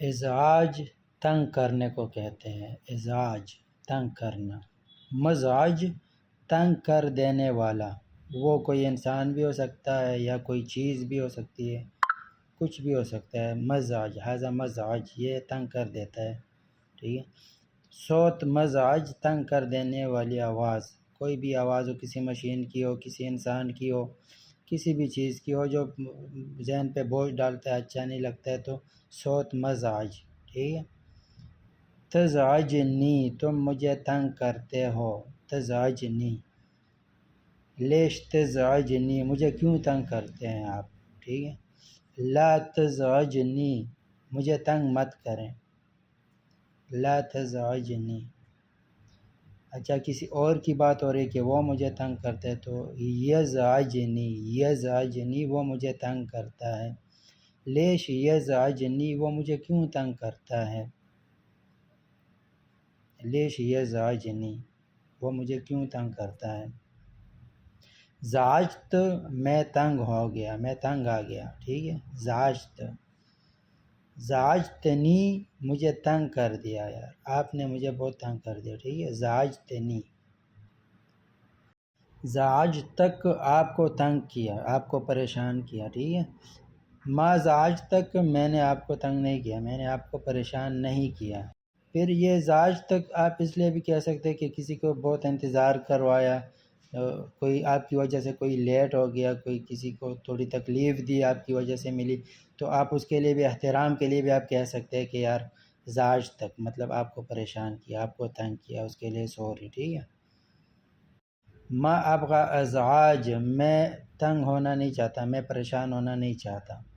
ازعاج تنگ کرنے کو کہتے ہیں، ازعاج تنگ کرنا۔ مزعج تنگ کر دینے والا، وہ کوئی انسان بھی ہو سکتا ہے یا کوئی چیز بھی ہو سکتی ہے، کچھ بھی ہو سکتا ہے۔ مزعج، ھذا مزعج، یہ تنگ کر دیتا ہے، ٹھیک ہے۔ صوت مزعج تنگ کر دینے والی آواز، کوئی بھی آواز ہو، کسی مشین کی ہو، کسی انسان کی ہو، کسی بھی چیز کی ہو جو ذہن پہ بوجھ ڈالتا ہے، اچھا نہیں لگتا ہے، تو صوت مزعج، ٹھیک ہے۔ تزعجنی، تم مجھے تنگ کرتے ہو، تزعجنی۔ لیش تزعجنی، مجھے کیوں تنگ کرتے ہیں آپ، ٹھیک ہے۔ لا تزعجنی، مجھے تنگ مت کریں، لا تزعجنی۔ اچھا کسی اور کی بات ہو رہی کہ وہ مجھے تنگ کرتے ہیں تو یزعجنی، یزعجنی، وہ مجھے تنگ کرتا ہے۔ لیش یزعجنی، وہ مجھے کیوں تنگ کرتا ہے، لیش یزعجنی، وہ مجھے کیوں تنگ کرتا ہے۔ زعجت، میں تنگ ہو گیا، میں تنگ آ گیا، ٹھیک ہے۔ زعجت، زعجتنی، مجھے تنگ کر دیا یار، آپ نے مجھے بہت تنگ کر دیا، ٹھیک ہے۔ زعجتنی۔ زعجتک، آپ کو تنگ کیا، آپ کو پریشان کیا، ٹھیک ہے۔ ما زعجتک، میں نے آپ کو تنگ نہیں کیا، میں نے آپ کو پریشان نہیں کیا۔ پھر یہ زعجتک آپ اس لیے بھی کہہ سکتے کہ کسی کو بہت انتظار کروایا، کوئی آپ کی وجہ سے کوئی لیٹ ہو گیا، کوئی کسی کو تھوڑی تکلیف دی آپ کی وجہ سے ملی، تو آپ اس کے لیے بھی احترام کے لیے بھی آپ کہہ سکتے ہیں کہ یار زعجتک، مطلب آپ کو پریشان کیا، آپ کو تنگ کیا، اس کے لیے سوری، ٹھیک ہے۔ ما ابغى ازعاج، میں تنگ ہونا نہیں چاہتا، میں پریشان ہونا نہیں چاہتا۔